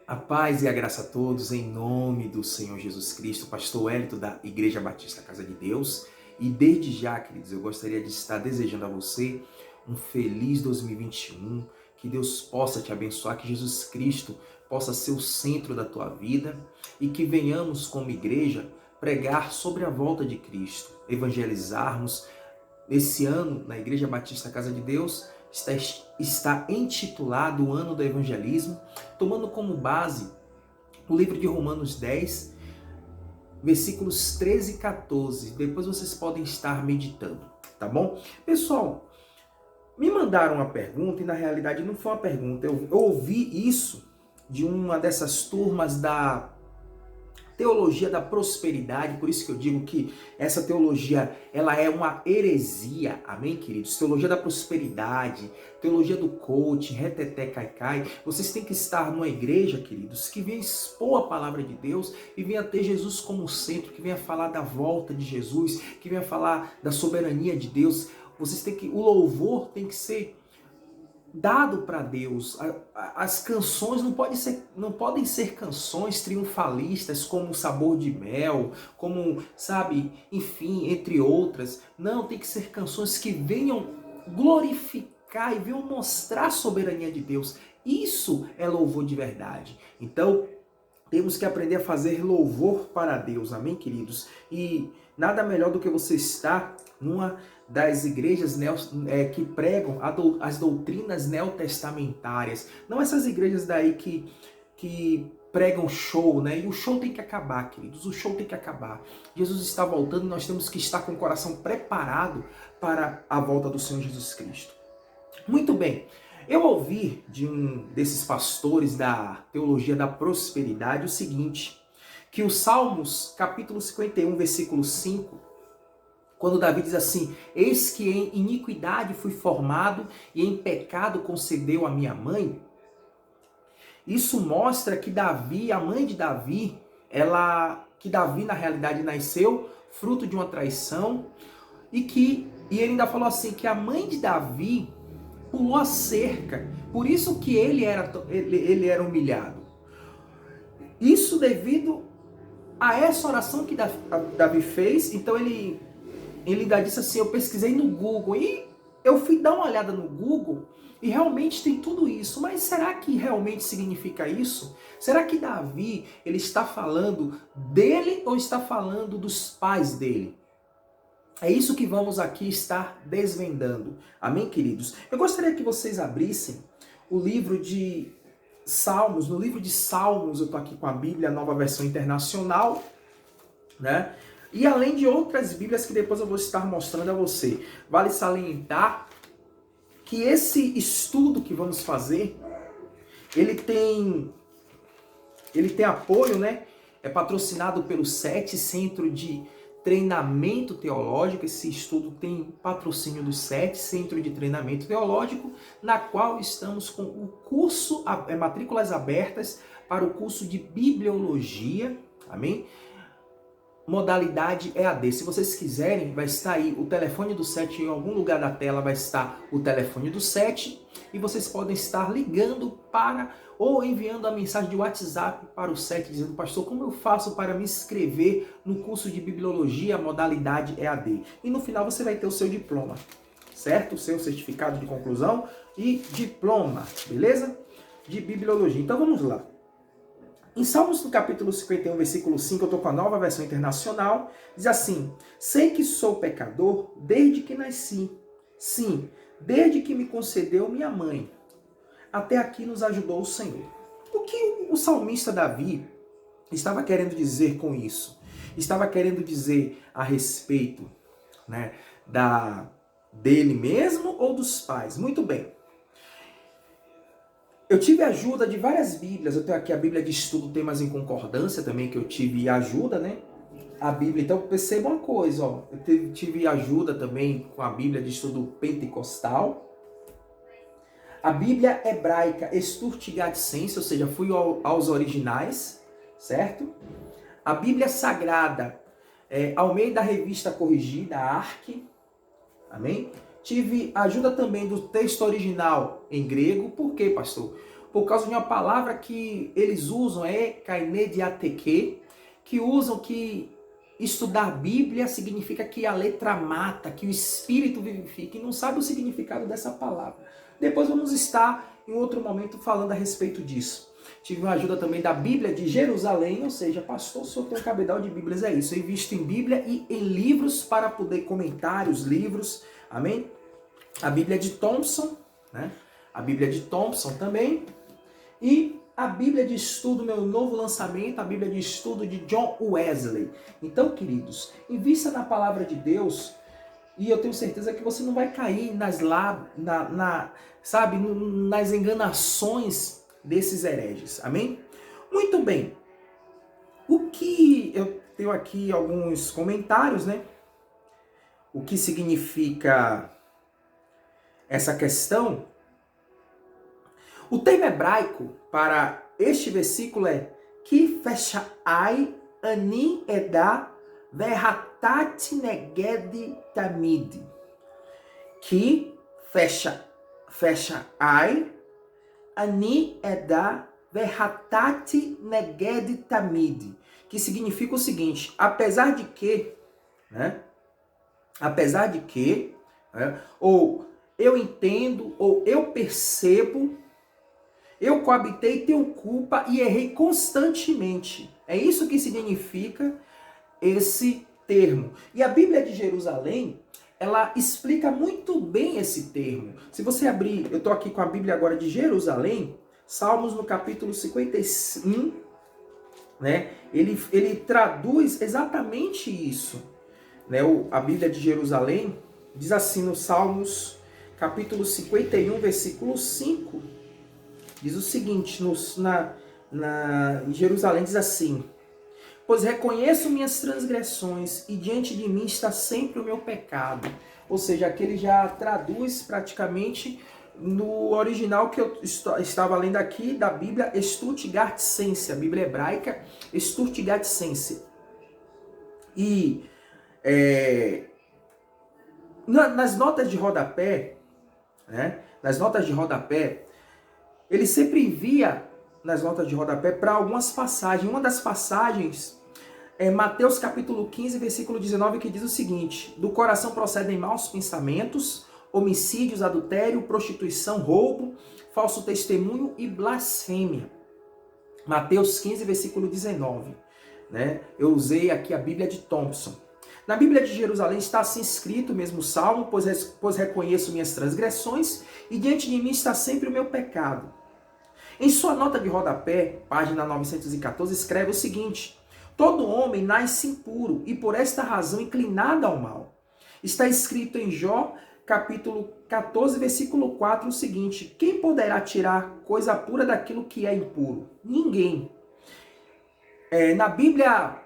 A paz e a graça a todos, em nome do Senhor Jesus Cristo, pastor Wellington da Igreja Batista Casa de Deus. E desde já, queridos, eu gostaria de estar desejando a você um feliz 2021, que Deus possa te abençoar, que Jesus Cristo possa ser o centro da tua vida e que venhamos como igreja pregar sobre a volta de Cristo, evangelizarmos. Esse ano, na Igreja Batista Casa de Deus, está intitulado o Ano do Evangelismo, tomando como base o livro de Romanos 10, versículos 13 e 14. Depois vocês podem estar meditando, tá bom? Pessoal, me mandaram uma pergunta e na realidade não foi uma pergunta. Eu ouvi isso de uma dessas turmas da teologia da prosperidade, por isso que eu digo que essa teologia, ela é uma heresia, amém, queridos? Teologia da prosperidade, teologia do coaching, reteté, caicai. Vocês têm que estar numa igreja, queridos, que venha expor a palavra de Deus e venha ter Jesus como centro, que venha falar da volta de Jesus, que venha falar da soberania de Deus. Vocês têm que, o louvor tem que ser dado para Deus. As canções não podem ser canções triunfalistas como o Sabor de Mel, como, sabe, enfim, entre outras. Não, tem que ser canções que venham glorificar e venham mostrar a soberania de Deus. Isso é louvor de verdade. Então, temos que aprender a fazer louvor para Deus, amém, queridos? E nada melhor do que você estar numa das igrejas que pregam as doutrinas neotestamentárias. Não essas igrejas daí que pregam show, né? E o show tem que acabar, queridos. O show tem que acabar. Jesus está voltando e nós temos que estar com o coração preparado para a volta do Senhor Jesus Cristo. Muito bem. Eu ouvi de um desses pastores da teologia da prosperidade o seguinte, que o Salmos, capítulo 51, versículo 5, quando Davi diz assim: eis que em iniquidade fui formado e em pecado concebeu a minha mãe. Isso mostra que Davi, a mãe de Davi, que Davi na realidade nasceu fruto de uma traição e ele ainda falou assim que a mãe de Davi pulou a cerca, por isso que ele era humilhado. Isso devido a essa oração que Davi fez. Então ele ainda disse assim: eu pesquisei no Google e eu fui dar uma olhada no Google e realmente tem tudo isso. Mas será que realmente significa isso? Será que Davi ele está falando dele ou está falando dos pais dele? É isso que vamos aqui estar desvendando. Amém, queridos? Eu gostaria que vocês abrissem o livro de Salmos. No livro de Salmos, eu estou aqui com a Bíblia, a Nova Versão Internacional, né? E além de outras Bíblias que depois eu vou estar mostrando a você. Vale salientar que esse estudo que vamos fazer, ele tem apoio, né? É patrocinado pelo SET, Centro de Treinamento Teológico. Esse estudo tem patrocínio do SET, Centro de Treinamento Teológico, na qual estamos com o curso, matrículas abertas para o curso de Bibliologia, amém? Modalidade EAD. Se vocês quiserem, vai estar aí o telefone do SET, em algum lugar da tela vai estar o telefone do SET, e vocês podem estar ligando para ou enviando a mensagem de WhatsApp para o SET dizendo: pastor, como eu faço para me inscrever no curso de Bibliologia modalidade EAD? E no final você vai ter o seu diploma, certo? O seu certificado de conclusão e diploma, beleza? De Bibliologia. Então vamos lá. Em Salmos, no capítulo 51, versículo 5, eu estou com a Nova Versão Internacional, diz assim: sei que sou pecador desde que nasci. Sim, desde que me concedeu minha mãe. Até aqui nos ajudou o Senhor. O que o salmista Davi estava querendo dizer com isso? Estava querendo dizer a respeito, né, dele mesmo ou dos pais? Muito bem. Eu tive ajuda de várias Bíblias. Eu tenho aqui a Bíblia de Estudo Temas em Concordância também, que eu tive ajuda, né? A Bíblia. Então perceba uma coisa, ó. Eu tive ajuda também com a Bíblia de Estudo Pentecostal. A Bíblia Hebraica Sturtigatsense, ou seja, fui aos originais, certo? A Bíblia Sagrada, ao meio da Revista Corrigida, a ARC, amém? tive ajuda também do texto original em grego. Por quê, pastor? Por causa de uma palavra que eles usam, kainediateke, que usam que estudar Bíblia significa que a letra mata, que o Espírito vivifica, e não sabe o significado dessa palavra. Depois vamos estar, em outro momento, falando a respeito disso. Tive uma ajuda também da Bíblia de Jerusalém, ou seja, pastor, o senhor tem um cabedal de Bíblias, é isso. Eu invisto em Bíblia e em livros para poder comentar os livros, amém? A Bíblia de Thompson, né? A Bíblia de Thompson também. E a Bíblia de estudo, meu novo lançamento, a Bíblia de estudo de John Wesley. Então, queridos, invista na palavra de Deus e eu tenho certeza que você não vai cair nas enganações desses hereges. Amém? Muito bem. O que eu tenho aqui alguns comentários, né? O que significa essa questão? O termo hebraico para este versículo é Ki fesha'ai ani eda verhatat neged tamid. Ki fesha'ai ani eda verhatat neged tamid. Que significa o seguinte, apesar de que, né? Apesar de que, né? Ou eu entendo, ou eu percebo, eu coabitei, tenho culpa e errei constantemente. É isso que significa esse termo. E a Bíblia de Jerusalém, ela explica muito bem esse termo. Se você abrir, eu estou aqui com a Bíblia agora de Jerusalém, Salmos no capítulo 51, né? Ele traduz exatamente isso. Né? A Bíblia de Jerusalém diz assim no Salmos capítulo 51, versículo 5. Diz o seguinte, em Jerusalém diz assim: pois reconheço minhas transgressões e diante de mim está sempre o meu pecado. Ou seja, aqui ele já traduz praticamente no original que eu estava lendo aqui da Bíblia Stuttgartense, a Bíblia hebraica Stuttgartense. E nas notas de rodapé, né? Nas notas de rodapé, ele sempre envia nas notas de rodapé para algumas passagens. Uma das passagens é Mateus capítulo 15, versículo 19, que diz o seguinte: do coração procedem maus pensamentos, homicídios, adultério, prostituição, roubo, falso testemunho e blasfêmia. Mateus 15, versículo 19. Né? Eu usei aqui a Bíblia de Thompson. Na Bíblia de Jerusalém está assim escrito o mesmo salmo, pois reconheço minhas transgressões e diante de mim está sempre o meu pecado. Em sua nota de rodapé, página 914, escreve o seguinte: todo homem nasce impuro e por esta razão inclinado ao mal. Está escrito em Jó, capítulo 14, versículo 4, o seguinte: quem poderá tirar coisa pura daquilo que é impuro? Ninguém. Na Bíblia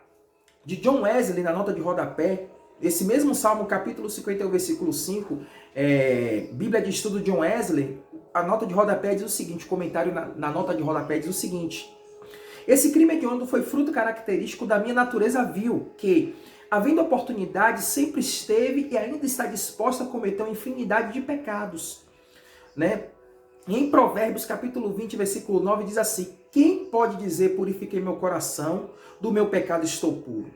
de John Wesley, na nota de rodapé, esse mesmo Salmo, capítulo 51, versículo 5, Bíblia de estudo de John Wesley, a nota de rodapé diz o seguinte, o comentário na nota de rodapé diz o seguinte: esse crime hediondo foi fruto característico da minha natureza vil, que, havendo oportunidade, sempre esteve e ainda está disposta a cometer uma infinidade de pecados. Né? E em Provérbios, capítulo 20, versículo 9, diz assim: quem pode dizer, purifiquei meu coração, do meu pecado estou puro?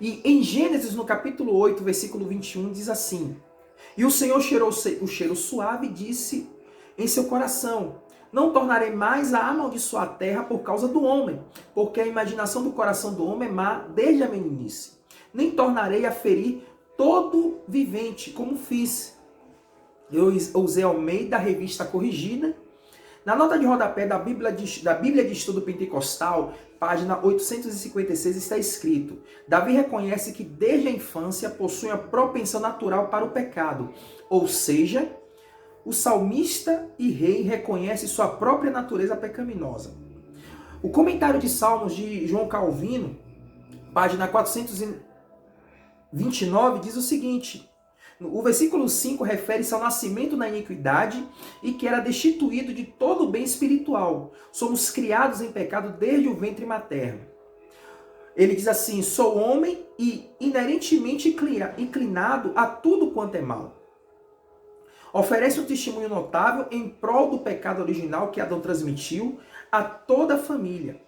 E em Gênesis, no capítulo 8, versículo 21, diz assim: e o Senhor cheirou o cheiro suave e disse em seu coração: não tornarei mais a amaldiçoar a terra por causa do homem, porque a imaginação do coração do homem é má desde a meninice. Nem tornarei a ferir todo vivente, como fiz. Eu usei Almeida, revista corrigida. Na nota de rodapé da Bíblia de Estudo Pentecostal, página 856, está escrito: Davi reconhece que desde a infância possui a propensão natural para o pecado. Ou seja, o salmista e rei reconhece sua própria natureza pecaminosa. O comentário de Salmos de João Calvino, página 429, diz o seguinte: o versículo 5 refere-se ao nascimento na iniquidade e que era destituído de todo o bem espiritual. Somos criados em pecado desde o ventre materno. Ele diz assim: sou homem e inerentemente inclinado a tudo quanto é mal. Oferece um testemunho notável em prol do pecado original que Adão transmitiu a toda a família.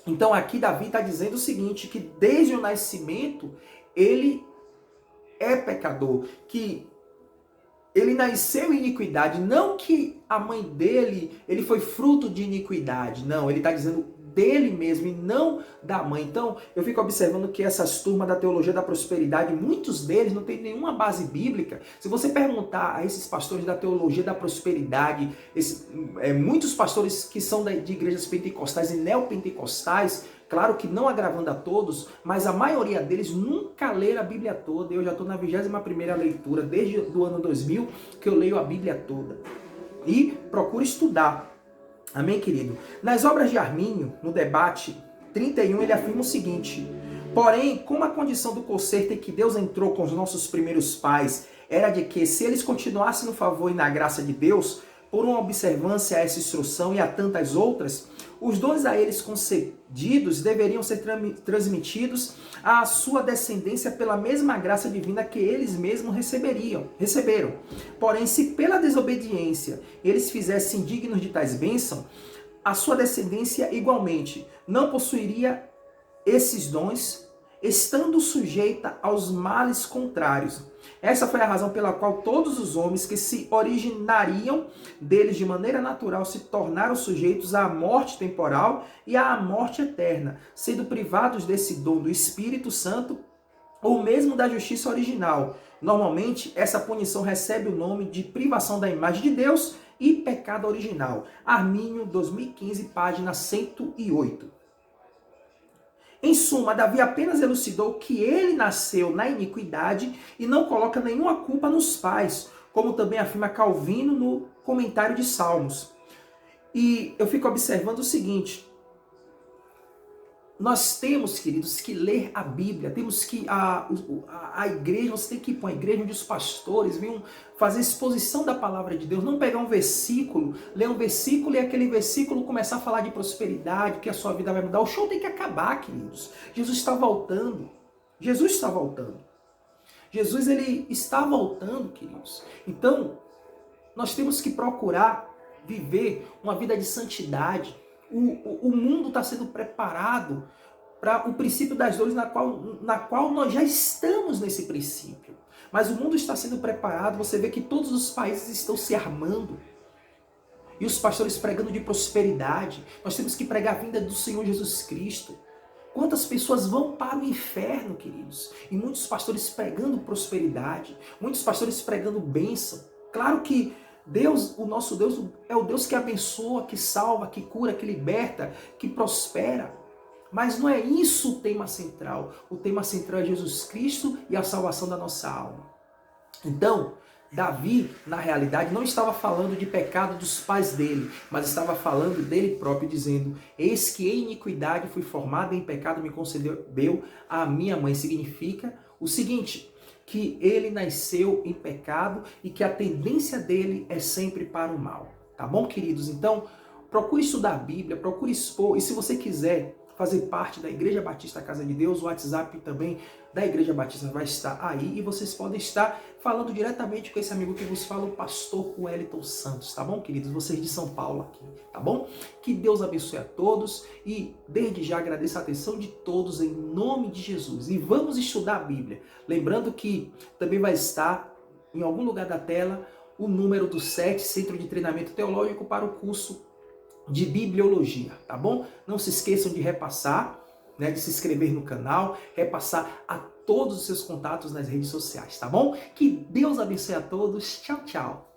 Então aqui Davi está dizendo o seguinte, que desde o nascimento ele é pecador, que ele nasceu em iniquidade, não que a mãe dele, ele foi fruto de iniquidade, não, ele está dizendo dele mesmo e não da mãe. Então, eu fico observando que essas turmas da teologia da prosperidade, muitos deles não têm nenhuma base bíblica. Se você perguntar a esses pastores da teologia da prosperidade, muitos pastores que são de igrejas pentecostais e neopentecostais, claro que não agravando a todos, mas a maioria deles nunca leram a Bíblia toda. Eu já estou na 21ª leitura, desde o ano 2000, que eu leio a Bíblia toda. E procuro estudar. Amém, querido? Nas obras de Armínio, no debate 31, ele afirma o seguinte: porém, como a condição do conserto em que Deus entrou com os nossos primeiros pais era de que, se eles continuassem no favor e na graça de Deus, por uma observância a essa instrução e a tantas outras, os dons a eles concedidos deveriam ser transmitidos à sua descendência pela mesma graça divina que eles mesmos receberam. Porém, se pela desobediência eles fizessem dignos de tais bênçãos, a sua descendência igualmente não possuiria esses dons, estando sujeita aos males contrários. Essa foi a razão pela qual todos os homens que se originariam deles de maneira natural se tornaram sujeitos à morte temporal e à morte eterna, sendo privados desse dom do Espírito Santo ou mesmo da justiça original. Normalmente, essa punição recebe o nome de privação da imagem de Deus e pecado original. Armínio, 2015, página 108. Em suma, Davi apenas elucidou que ele nasceu na iniquidade e não coloca nenhuma culpa nos pais, como também afirma Calvino no comentário de Salmos. E eu fico observando o seguinte: nós temos, queridos, que ler a Bíblia, temos que a igreja, você tem que ir para a igreja onde os pastores venham fazer exposição da palavra de Deus, não pegar um versículo, ler um versículo e aquele versículo começar a falar de prosperidade, que a sua vida vai mudar. O show tem que acabar, queridos. Jesus está voltando. Jesus está voltando. Jesus, ele está voltando, queridos. Então, nós temos que procurar viver uma vida de santidade. O mundo está sendo preparado para o princípio das dores, na qual nós já estamos nesse princípio. Mas o mundo está sendo preparado, você vê que todos os países estão se armando. E os pastores pregando de prosperidade. Nós temos que pregar a vinda do Senhor Jesus Cristo. Quantas pessoas vão para o inferno, queridos? E muitos pastores pregando prosperidade, muitos pastores pregando bênção. Claro que Deus, o nosso Deus, é o Deus que abençoa, que salva, que cura, que liberta, que prospera. Mas não é isso o tema central. O tema central é Jesus Cristo e a salvação da nossa alma. Então, Davi, na realidade, não estava falando de pecado dos pais dele, mas estava falando dele próprio, dizendo: eis que em iniquidade fui formado, em pecado me concedeu a minha mãe. Significa o seguinte: que ele nasceu em pecado e que a tendência dele é sempre para o mal. Tá bom, queridos? Então, procure estudar a Bíblia, procure expor. E se você quiser fazer parte da Igreja Batista Casa de Deus, o WhatsApp também da Igreja Batista vai estar aí. E vocês podem estar falando diretamente com esse amigo que vos fala, o pastor Wellington Santos. Tá bom, queridos? Vocês de São Paulo aqui, tá bom? Que Deus abençoe a todos e desde já agradeço a atenção de todos em nome de Jesus. E vamos estudar a Bíblia. Lembrando que também vai estar em algum lugar da tela o número do CET, Centro de Treinamento Teológico, para o curso de Bibliologia, tá bom? Não se esqueçam de repassar, né, de se inscrever no canal, repassar a todos os seus contatos nas redes sociais, tá bom? Que Deus abençoe a todos. Tchau, tchau.